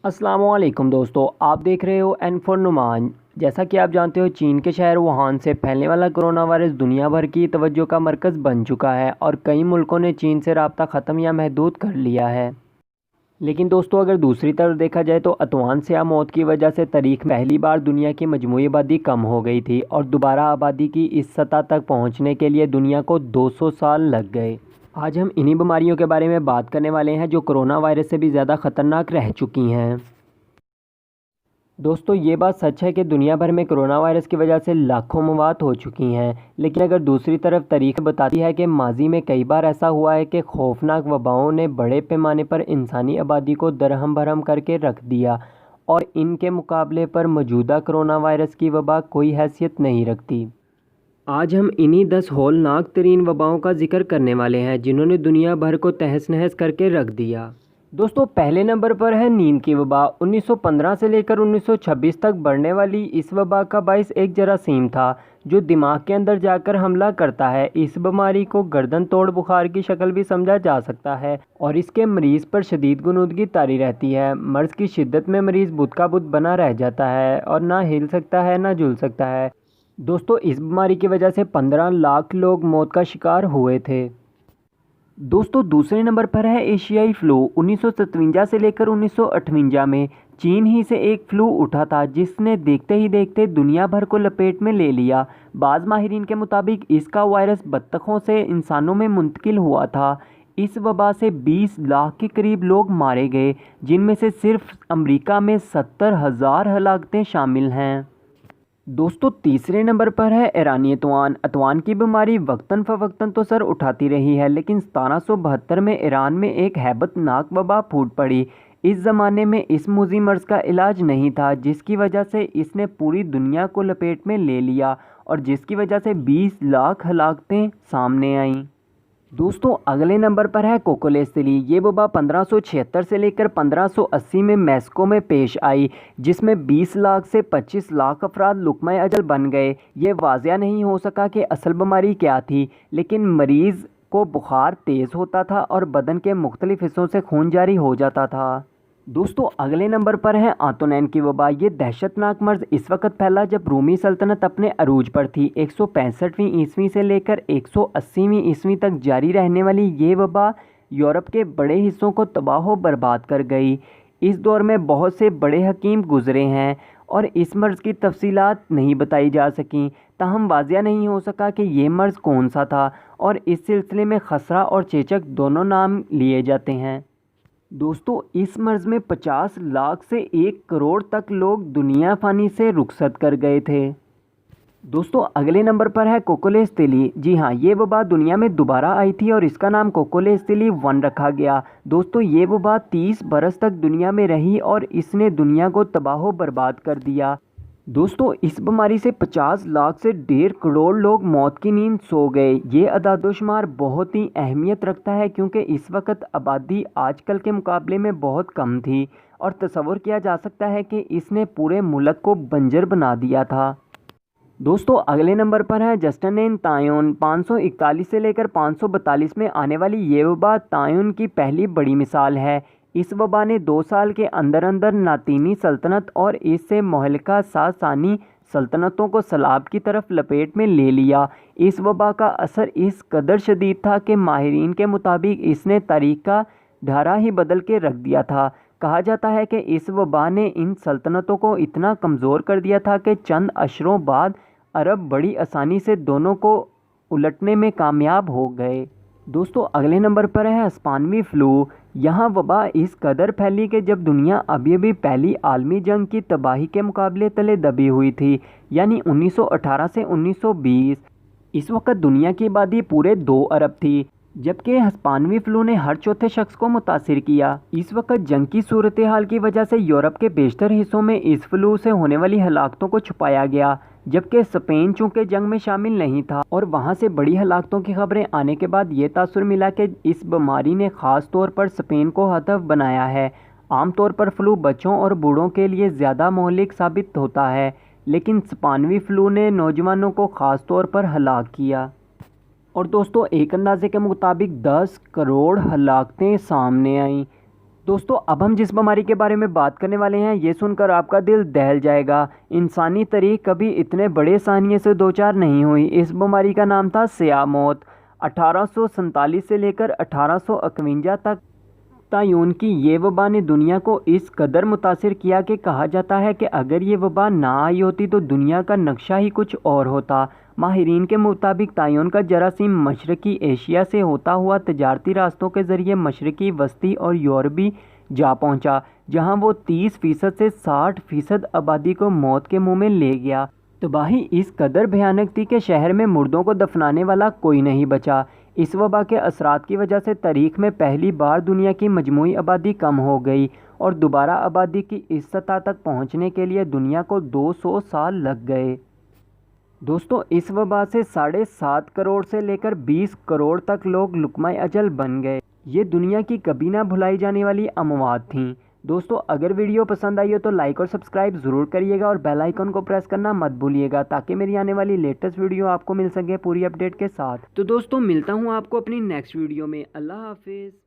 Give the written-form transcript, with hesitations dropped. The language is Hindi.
अस्सलामुअलैकुम दोस्तों, आप देख रहे हो एन4 नुमान। जैसा कि आप जानते हो, चीन के शहर वुहान से फैलने वाला कोरोना वायरस दुनिया भर की तवज्जो का मरकज़ बन चुका है और कई मुल्कों ने चीन से रब्ता ख़त्म या महदूद कर लिया है। लेकिन दोस्तों, अगर दूसरी तरफ देखा जाए तो अतवान से मौत की वजह से तारीख़ में पहली बार दुनिया की मजमूई आबादी कम हो गई थी और दोबारा आबादी की इस सतह तक पहुँचने के लिए दुनिया को 200 साल लग गए। आज हम इन्हीं बीमारियों के बारे में बात करने वाले हैं जो कोरोना वायरस से भी ज़्यादा ख़तरनाक रह चुकी हैं। दोस्तों, ये बात सच है कि दुनिया भर में कोरोना वायरस की वजह से लाखों मौत हो चुकी हैं, लेकिन अगर दूसरी तरफ तारीख बताती है कि माजी में कई बार ऐसा हुआ है कि खौफनाक वबाओं ने बड़े पैमाने पर इंसानी आबादी को दरहम भरहम करके रख दिया और इनके मुकाबले पर मौजूदा कोरोना वायरस की वबा कोई हैसियत नहीं रखती। आज हम इन्हीं 10 हौलनाक तरीन वबाओं का जिक्र करने वाले हैं जिन्होंने दुनिया भर को तहस नहस करके रख दिया। दोस्तों, पहले नंबर पर है नींद की वबा। 1915 से लेकर 1926 तक बढ़ने वाली इस वबा का बाइस एक जरासीम था जो दिमाग के अंदर जाकर हमला करता है। इस बीमारी को गर्दन तोड़ बुखार की शक्ल भी समझा जा सकता है और इसके मरीज़ पर शदीद गुनूदगी तारी रहती है। मर्ज़ की शिद्दत में मरीज़ बुत का बुत बना रह जाता है और ना हिल सकता है ना जुल सकता है। दोस्तों, इस बीमारी की वजह से 15 लाख लोग मौत का शिकार हुए थे। दोस्तों, दूसरे नंबर पर है एशियाई फ्लू। 1957 से लेकर 1958 में चीन ही से एक फ्लू उठा था जिसने देखते ही देखते दुनिया भर को लपेट में ले लिया। बाज़ माहिरीन के मुताबिक इसका वायरस बत्तखों से इंसानों में मुंतकिल हुआ था। इस वबा से 20 लाख के करीब लोग मारे गए, जिनमें से सिर्फ अमेरिका में 70,000 हलाकतें शामिल हैं। दोस्तों, तीसरे नंबर पर है ईरानी अतवान। अतवान की बीमारी वक्तन फ़वक्तन तो सर उठाती रही है, लेकिन 1772 में ईरान में एक हैबतनाक वबा फूट पड़ी। इस ज़माने में इस मूजी मर्ज़ का इलाज नहीं था, जिसकी वजह से इसने पूरी दुनिया को लपेट में ले लिया और जिसकी वजह से 20 लाख हलाकतें सामने आईं। दोस्तों, अगले नंबर पर है कोकोलेस्टेली। ये वबा 1576 से लेकर 1580 में मैक्सिको में पेश आई, जिसमें 20 लाख से 25 लाख अफराद लुक़्मा अजल बन गए। ये वाज़िया नहीं हो सका कि असल बीमारी क्या थी, लेकिन मरीज़ को बुखार तेज़ होता था और बदन के मुख्तलिफ हिस्सों से खून जारी हो जाता था। दोस्तों, अगले नंबर पर है आतोनैन की वबा। ये दहशतनाक मर्ज़ इस वक्त फैला जब रूमी सल्तनत अपने अरूज पर थी। 165वीं ईस्वी से लेकर 180वीं ईस्वी तक जारी रहने वाली ये वबा यूरोप के बड़े हिस्सों को तबाह बर्बाद कर गई। इस दौर में बहुत से बड़े हकीम गुजरे हैं और इस मर्ज़ की तफसीलात नहीं बताई जा सकीं, ताहम वाज़िया नहीं हो सका कि ये मर्ज़ कौन सा था और इस सिलसिले में खसरा और चेचक दोनों नाम लिए जाते हैं। दोस्तों, इस मर्ज़ में 50 लाख से 1 करोड़ तक लोग दुनिया फ़ानी से रुखसत कर गए थे। दोस्तों, अगले नंबर पर है कोकोलेस्टेली। जी हाँ, ये वबा दुनिया में दोबारा आई थी और इसका नाम कोकोलेस्टेली 1 रखा गया। दोस्तों, ये वबा 30 बरस तक दुनिया में रही और इसने दुनिया को तबाह बर्बाद कर दिया। दोस्तों, इस बीमारी से 50 लाख से 1.5 करोड़ लोग मौत की नींद सो गए। ये अदादोशुमार बहुत ही अहमियत रखता है क्योंकि इस वक्त आबादी आजकल के मुकाबले में बहुत कम थी और तसव्वुर किया जा सकता है कि इसने पूरे मुल्क को बंजर बना दिया था। दोस्तों, अगले नंबर पर है जस्टिन तायुन। 541 से लेकर 542 में आने वाली ये वबा तायुन की पहली बड़ी मिसाल है। इस वबा ने 2 साल के अंदर अंदर नातीनी सल्तनत और इससे मोहल्का सासानी सल्तनतों को सलाब की तरफ लपेट में ले लिया। इस वबा का असर इस कदर शदीद था कि माहिरीन के मुताबिक इसने तारीख का ढारा ही बदल के रख दिया था। कहा जाता है कि इस वबा ने इन सल्तनतों को इतना कमज़ोर कर दिया था कि चंद अशरों बाद अरब बड़ी आसानी से दोनों को उलटने में कामयाब हो गए। दोस्तों, अगले नंबर पर है स्पेनिश फ्लू। यहाँ वबा इस कदर फैली कि जब दुनिया अभी पहली आलमी जंग की तबाही के मुकाबले तले दबी हुई थी, यानी 1918 से 1920। इस वक्त दुनिया की आबादी पूरे 2 अरब थी, जबकि स्पेनिश फ्लू ने हर चौथे शख्स को मुतासिर किया। इस वक्त जंग की सूरत हाल की वजह से यूरोप के बेशतर हिस्सों में इस फ्लू से होने वाली हलाकतों को छुपाया गया, जबकि स्पेन चूँकि जंग में शामिल नहीं था और वहाँ से बड़ी हलाकतों की खबरें आने के बाद ये तासुर मिला कि इस बीमारी ने ख़ास तौर पर स्पेन को हदफ बनाया है। आमतौर पर फ्लू बच्चों और बूढ़ों के लिए ज़्यादा मोहलिक साबित होता है, लेकिन स्पेनिश फ्लू ने नौजवानों को ख़ास तौर पर हलाक किया। और दोस्तों, एक अंदाजे के मुताबिक 10 करोड़ हलाकतें सामने आईं। दोस्तों अब हम जिस बीमारी के बारे में बात करने वाले हैं ये सुनकर आपका दिल दहल जाएगा। इंसानी तारीख कभी इतने बड़े सानिये से दो चार नहीं हुई। इस बीमारी का नाम था स्याह मौत। 1847 से लेकर 1851 तक तायून की ये वबा ने दुनिया को इस कदर मुतासिर किया कि कहा जाता है कि अगर ये वबा ना आई होती तो दुनिया का नक्शा ही कुछ और होता। माहिरीन के मुताबिक तायून का जरासीम मशरकी एशिया से होता हुआ तजारती रास्तों के ज़रिए मशरकी वस्ती और यूरोपी जा पहुंचा, जहां वो 30% से 60% आबादी को मौत के मुंह में ले गया। तबाही इस कदर भयानक थी कि शहर में मुर्दों को दफनाने वाला कोई नहीं बचा। इस वबा के असरात की वजह से तारीख में पहली बार दुनिया की मजमूई आबादी कम हो गई और दोबारा आबादी की इस सतह तक पहुंचने के लिए दुनिया को 200 साल लग गए। दोस्तों इस वबा से 7.5 करोड़ से लेकर 20 करोड़ तक लोग लुकमाए अजल बन गए। ये दुनिया की कभी ना भुलाई जाने वाली अमवात थीं। दोस्तों अगर वीडियो पसंद आई हो तो लाइक और सब्सक्राइब ज़रूर करिएगा और बेल आइकन को प्रेस करना मत भूलिएगा ताकि मेरी आने वाली लेटेस्ट वीडियो आपको मिल सके पूरी अपडेट के साथ। तो दोस्तों मिलता हूँ आपको अपनी नेक्स्ट वीडियो में। अल्लाह हाफिज़।